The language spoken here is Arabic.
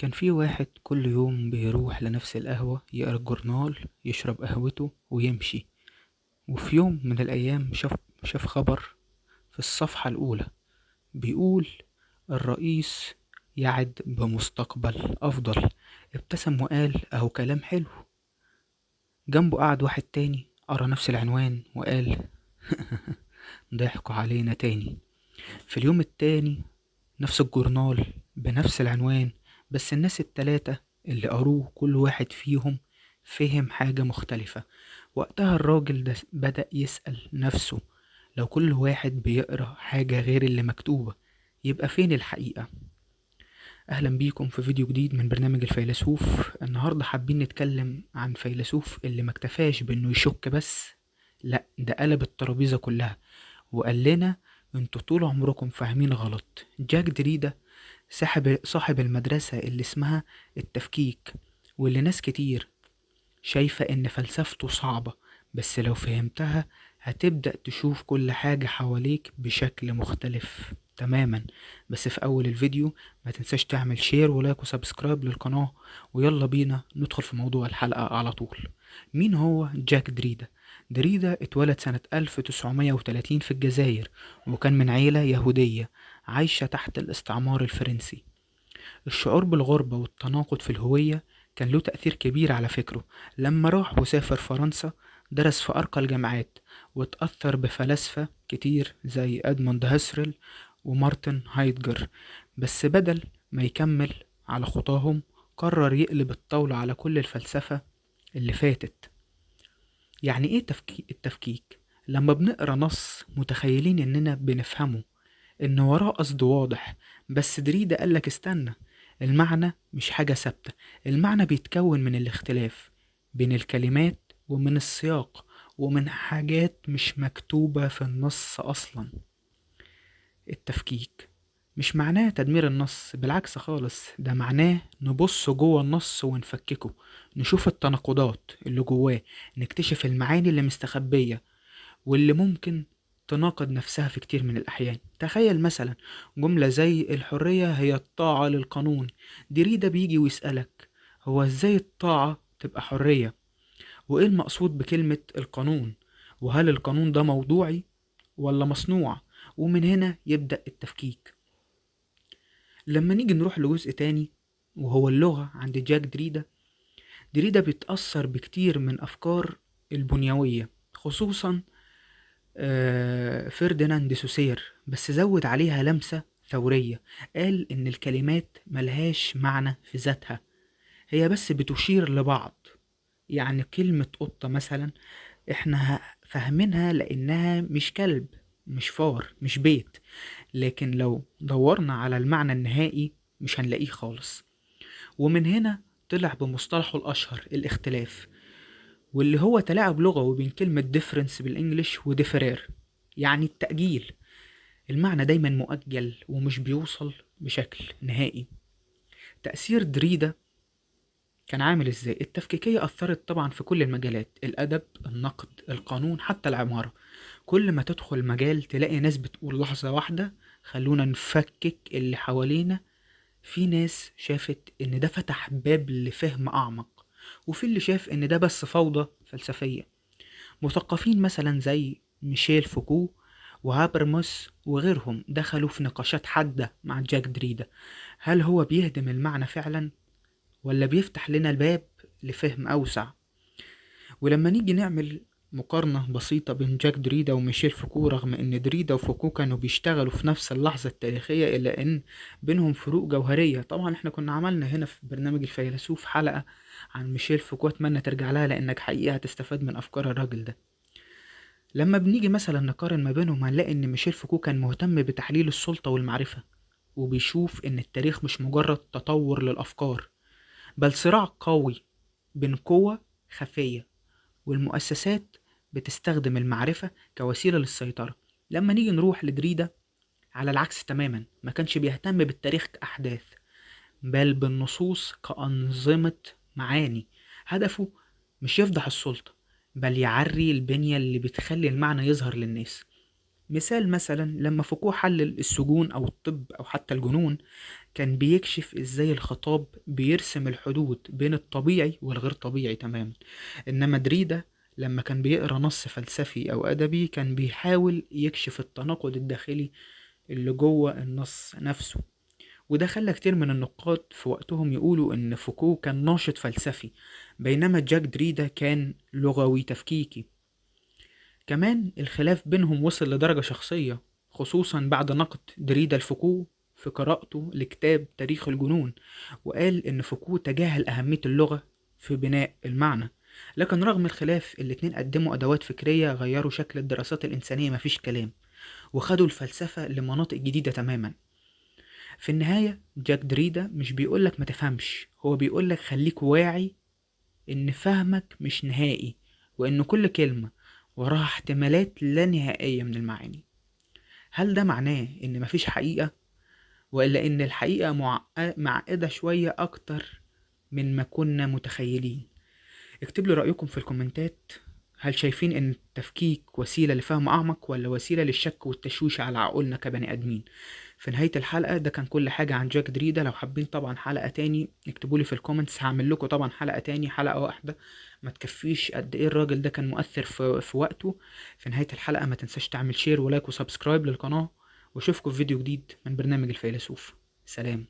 كان في واحد كل يوم بيروح لنفس القهوة يقرا الجورنال يشرب قهوته ويمشي. وفي يوم من الأيام شاف خبر في الصفحة الأولى بيقول: الرئيس يعد بمستقبل أفضل. ابتسم وقال: أهو كلام حلو. جنبه قعد واحد تاني قرا نفس العنوان وقال: ضحكوا علينا تاني. في اليوم التاني نفس الجورنال بنفس العنوان، بس الناس التلاتة اللي قروه كل واحد فيهم فهم حاجة مختلفة. وقتها الراجل ده بدأ يسأل نفسه: لو كل واحد بيقرأ حاجة غير اللي مكتوبة، يبقى فين الحقيقة؟ أهلا بيكم في فيديو جديد من برنامج الفيلسوف. النهاردة حابين نتكلم عن فيلسوف اللي مكتفاش بأنه يشك بس، لأ ده قلب الترابيزة كلها وقال لنا: انتوا طول عمركم فاهمين غلط. جاك دريدا صاحب المدرسة اللي اسمها التفكيك، واللي ناس كتير شايفة إن فلسفته صعبة، بس لو فهمتها هتبدأ تشوف كل حاجة حواليك بشكل مختلف تماما. بس في أول الفيديو ما تنساش تعمل شير ولايك وسبسكرايب للقناة، ويلا بينا ندخل في موضوع الحلقة على طول. مين هو جاك دريدا؟ دريدا اتولد سنة 1930 في الجزائر، وكان من عيلة يهودية عايشة تحت الاستعمار الفرنسي. الشعور بالغربة والتناقض في الهوية كان له تأثير كبير على فكره. لما راح وسافر فرنسا درس في أرقى الجامعات، واتأثر بفلاسفة كتير زي أدموند هاسرل ومارتن هايدجر. بس بدل ما يكمل على خطاهم قرر يقلب الطاولة على كل الفلسفة اللي فاتت. يعني ايه التفكيك؟ لما بنقرا نص متخيلين اننا بنفهمه، ان وراه قصد واضح، بس دريدا قالك استنى، المعنى مش حاجة ثابتة، المعنى بيتكون من الاختلاف بين الكلمات ومن السياق ومن حاجات مش مكتوبة في النص أصلا. التفكيك مش معناه تدمير النص، بالعكس خالص، ده معناه نبص جوه النص ونفككه، نشوف التناقضات اللي جواه، نكتشف المعاني اللي مستخبية واللي ممكن تناقض نفسها في كتير من الأحيان. تخيل مثلا جملة زي الحرية هي الطاعة للقانون. دريدا بيجي ويسألك: هو ازاي الطاعة تبقى حرية؟ وايه المقصود بكلمة القانون؟ وهل القانون ده موضوعي ولا مصنوع؟ ومن هنا يبدأ التفكيك. لما نيجي نروح لجزء تاني وهو اللغة عند جاك دريدا، دريدا بيتأثر بكتير من أفكار البنيوية، خصوصا فرديناند سوسير، بس زود عليها لمسة ثورية. قال إن الكلمات ملهاش معنى في ذاتها، هي بس بتشير لبعض. يعني كلمة قطة مثلا احنا فاهمينها لأنها مش كلب، مش فار، مش بيت، لكن لو دورنا على المعنى النهائي مش هنلاقيه خالص. ومن هنا طلع بمصطلحه الأشهر الاختلاف، واللي هو تلاعب لغوي بين كلمة difference بالإنجليش وديفرير، يعني التأجيل. المعنى دايما مؤجل ومش بيوصل بشكل نهائي. تأثير دريدا كان عامل ازاي؟ التفكيكية أثرت طبعا في كل المجالات: الأدب، النقد، القانون، حتى العمارة. كل ما تدخل مجال تلاقي ناس بتقول: لحظة واحدة، خلونا نفكك اللي حوالينا. في ناس شافت إن ده فتح باب لفهم أعمق، وفي اللي شاف إن ده بس فوضى فلسفية. مثقفين مثلا زي ميشيل فوكو وهابرموس وغيرهم دخلوا في نقاشات حادة مع جاك دريدا: هل هو بيهدم المعنى فعلا ولا بيفتح لنا الباب لفهم أوسع؟ ولما نيجي نعمل مقارنة بسيطة بين جاك دريدا وميشيل فوكو، رغم ان دريدا وفوكو كانوا بيشتغلوا في نفس اللحظة التاريخية، الا ان بينهم فروق جوهرية. طبعا احنا كنا عملنا هنا في برنامج الفيلسوف حلقة عن ميشيل فوكو، اتمنى ترجع لها لانك حقيقة هتستفاد من افكار الراجل ده. لما بنيجي مثلا نقارن ما بينهم هنلاقي ان ميشيل فوكو كان مهتم بتحليل السلطة والمعرفة، وبيشوف ان التاريخ مش مجرد تطور للافكار، بل صراع قوي بين قوة خفية، والمؤسسات بتستخدم المعرفة كوسيلة للسيطرة. لما نيجي نروح لدريدا على العكس تماما، ما كانش بيهتم بالتاريخ كأحداث، بل بالنصوص كأنظمة معاني. هدفه مش يفضح السلطة، بل يعري البنية اللي بتخلي المعنى يظهر للناس. مثال مثلا لما فوكو حلل السجون أو الطب أو حتى الجنون، كان بيكشف إزاي الخطاب بيرسم الحدود بين الطبيعي والغير طبيعي تماما. إنما دريدا لما كان بيقرأ نص فلسفي أو أدبي كان بيحاول يكشف التناقض الداخلي اللي جوه النص نفسه. وده خلى كتير من النقاد في وقتهم يقولوا إن فوكو كان ناشط فلسفي، بينما جاك دريدا كان لغوي تفكيكي. كمان الخلاف بينهم وصل لدرجة شخصية، خصوصا بعد نقد دريدا لفوكو في قراءته لكتاب تاريخ الجنون، وقال إن فوكو تجاهل أهمية اللغة في بناء المعنى. لكن رغم الخلاف الاتنين قدموا أدوات فكرية غيروا شكل الدراسات الإنسانية، مفيش كلام، وخدوا الفلسفة لمناطق جديدة تماما. في النهاية جاك دريدا مش بيقولك ما تفهمش، هو بيقولك خليك واعي إن فهمك مش نهائي، وإن كل كلمة وراها احتمالات لا نهائية من المعاني. هل ده معناه إن مفيش حقيقة، وإلا إن الحقيقة معقدة شوية أكتر من ما كنا متخيلين؟ اكتب لي رأيكم في الكومنتات. هل شايفين إن التفكيك وسيلة لفهم أعمق، ولا وسيلة للشك والتشويش على عقولنا كبني آدمين؟ في نهاية الحلقة ده كان كل حاجة عن جاك دريدا. لو حابين طبعا حلقة تاني اكتبولي في الكومنتس، هعمل لكم طبعا حلقة تاني. حلقة واحدة ما تكفيش قد ايه الراجل ده كان مؤثر في وقته. في نهاية الحلقة ما تنساش تعمل شير ولايك وسبسكرايب للقناة، واشوفكم في فيديو جديد من برنامج الفيلسوف. سلام.